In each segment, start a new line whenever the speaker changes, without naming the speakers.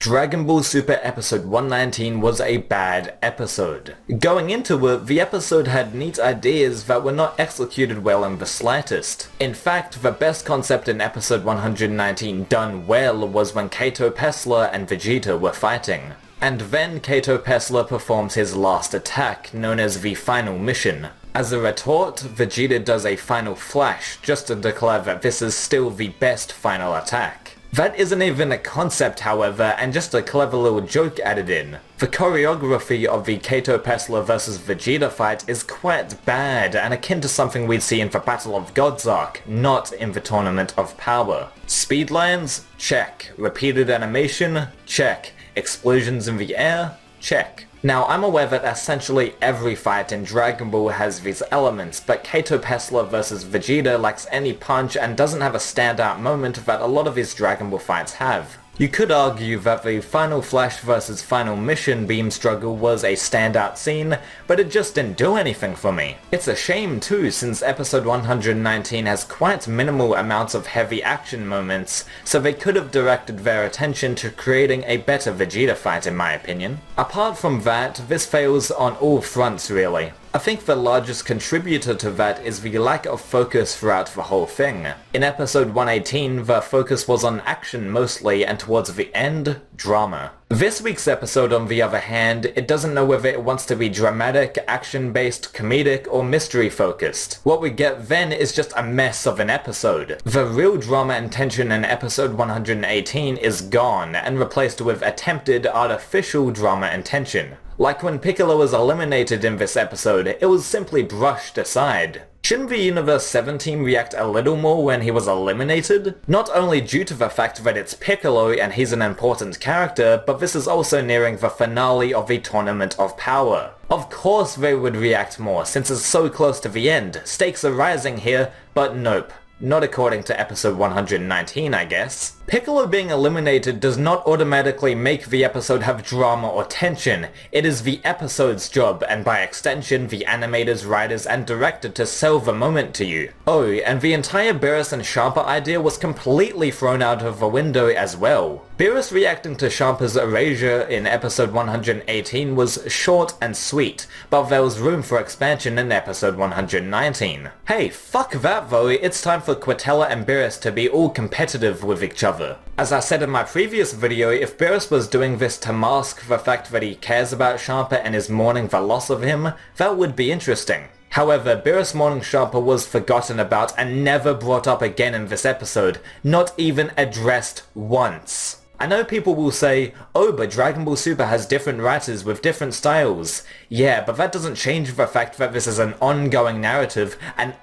Dragon Ball Super episode 119 was a bad episode. Going into it, the episode had neat ideas that were not executed well in the slightest. In fact, the best concept in episode 119 done well was when Kato Pessler and Vegeta were fighting. And then Kato Pessler performs his last attack, known as the Final Mission. As a retort, Vegeta does a Final Flash just to declare that this is still the best final attack. That isn't even a concept, however, and just a clever little joke added in. The choreography of the Kato Pessler vs Vegeta fight is quite bad and akin to something we'd see in the Battle of Gods arc, not in the Tournament of Power. Speed lines? Check. Repeated animation? Check. Explosions in the air? Check. Now, I'm aware that essentially every fight in Dragon Ball has these elements, but Kato Pessler vs Vegeta lacks any punch and doesn't have a standout moment that a lot of his Dragon Ball fights have. You could argue that the Final Flash vs Final Mission beam struggle was a standout scene, but it just didn't do anything for me. It's a shame too, since episode 119 has quite minimal amounts of heavy action moments, so they could have directed their attention to creating a better Vegeta fight in my opinion. Apart from that, this fails on all fronts really. I think the largest contributor to that is the lack of focus throughout the whole thing. In episode 118, the focus was on action mostly, and towards the end, drama. This week's episode, on the other hand, it doesn't know whether it wants to be dramatic, action-based, comedic, or mystery-focused. What we get then is just a mess of an episode. The real drama and tension in episode 118 is gone, and replaced with attempted, artificial drama and tension. Like when Piccolo was eliminated in this episode, it was simply brushed aside. Shouldn't the Universe 7 team react a little more when he was eliminated? Not only due to the fact that it's Piccolo and he's an important character, but this is also nearing the finale of the Tournament of Power. Of course they would react more, since it's so close to the end. Stakes are rising here, but nope. Not according to episode 119, I guess. Piccolo being eliminated does not automatically make the episode have drama or tension. It is the episode's job, and by extension, the animators, writers, and director to sell the moment to you. Oh, and the entire Beerus and Champa idea was completely thrown out of the window as well. Beerus reacting to Champa's erasure in episode 118 was short and sweet, but there was room for expansion in episode 119. Hey, fuck that though, it's time for Quatella and Beerus to be all competitive with each other. As I said in my previous video, if Beerus was doing this to mask the fact that he cares about Champa and is mourning the loss of him, that would be interesting. However, Beerus mourning Champa was forgotten about and never brought up again in this episode, not even addressed once. I know people will say, oh, but Dragon Ball Super has different writers with different styles. Yeah, but that doesn't change the fact that this is an ongoing narrative, and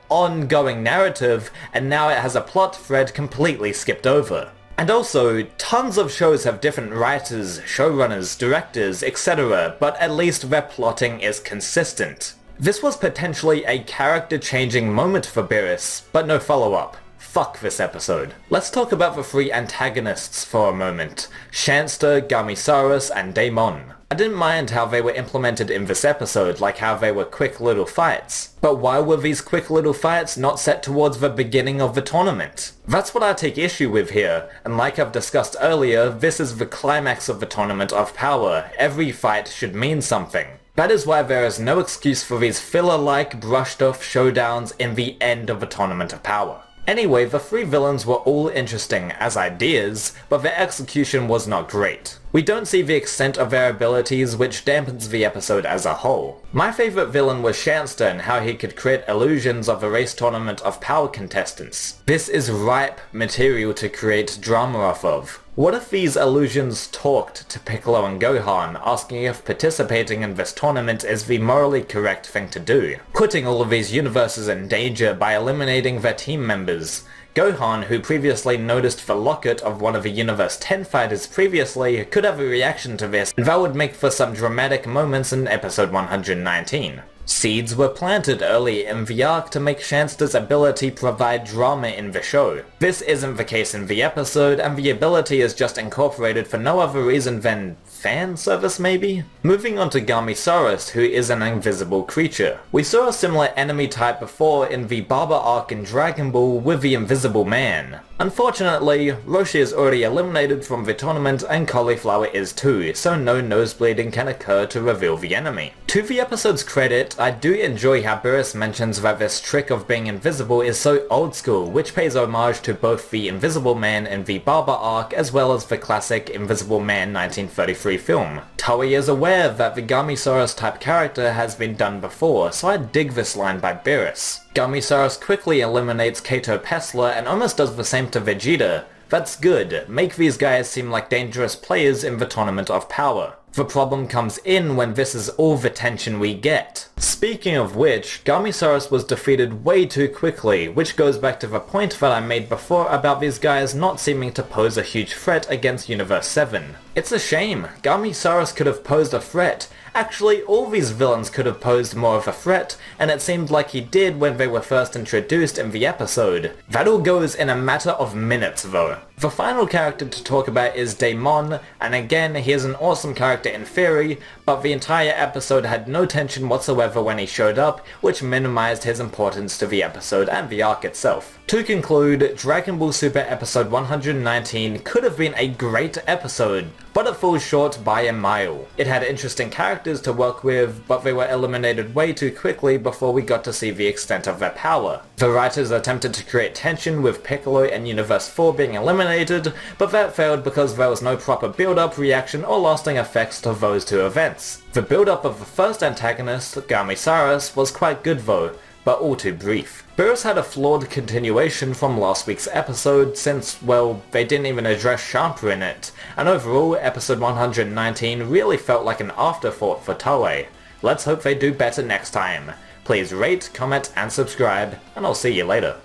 now it has a plot thread completely skipped over. And also, tons of shows have different writers, showrunners, directors, etc., but at least their plotting is consistent. This was potentially a character-changing moment for Beerus, but no follow-up. Fuck this episode. Let's talk about the three antagonists for a moment. Shanster, Gamisaurus, and Daemon. I didn't mind how they were implemented in this episode, like how they were quick little fights. But why were these quick little fights not set towards the beginning of the tournament? That's what I take issue with here, and like I've discussed earlier, this is the climax of the Tournament of Power. Every fight should mean something. That is why there is no excuse for these filler-like, brushed-off showdowns in the end of the Tournament of Power. Anyway, the three villains were all interesting as ideas, but their execution was not great. We don't see the extent of their abilities, which dampens the episode as a whole. My favourite villain was Shanster and how he could create illusions of the race Tournament of Power contestants. This is ripe material to create drama off of. What if these illusions talked to Piccolo and Gohan, asking if participating in this tournament is the morally correct thing to do, putting all of these universes in danger by eliminating their team members? Gohan, who previously noticed the locket of one of the Universe 10 fighters previously, could have a reaction to this, and that would make for some dramatic moments in episode 119. Seeds were planted early in the arc to make Shanster's ability provide drama in the show. This isn't the case in the episode, and the ability is just incorporated for no other reason than fan service maybe? Moving on to Gamisaurus, who is an invisible creature. We saw a similar enemy type before in the Barber arc in Dragon Ball with the Invisible Man. Unfortunately, Roshi is already eliminated from the tournament and Cauliflower is too, so no nosebleeding can occur to reveal the enemy. To the episode's credit, I do enjoy how Beerus mentions that this trick of being invisible is so old school, which pays homage to both the Invisible Man in the Barber arc as well as the classic Invisible Man 1933 film. Toei is aware that the Gamisaurus type character has been done before, so I dig this line by Beerus. Gamisaurus quickly eliminates Kato Pessler and almost does the same to Vegeta. That's good, make these guys seem like dangerous players in the Tournament of Power. The problem comes in when this is all the tension we get. Speaking of which, Gamisaurus was defeated way too quickly, which goes back to the point that I made before about these guys not seeming to pose a huge threat against Universe 7. It's a shame, Gamisaurus could have posed a threat. Actually, all these villains could have posed more of a threat, and it seemed like he did when they were first introduced in the episode. That all goes in a matter of minutes though. The final character to talk about is Daemon, and again he is an awesome character in theory, but the entire episode had no tension whatsoever when he showed up, which minimized his importance to the episode and the arc itself. To conclude, Dragon Ball Super episode 119 could have been a great episode, but it falls short by a mile. It had interesting characters to work with, but they were eliminated way too quickly before we got to see the extent of their power. The writers attempted to create tension with Piccolo and Universe 4 being eliminated, but that failed because there was no proper build-up, reaction, or lasting effects to those two events. The build-up of the first antagonist, Gamisaurus, was quite good though, but all too brief. Beerus had a flawed continuation from last week's episode since, well, they didn't even address Champa in it, and overall, episode 119 really felt like an afterthought for Toei. Let's hope they do better next time. Please rate, comment, and subscribe, and I'll see you later.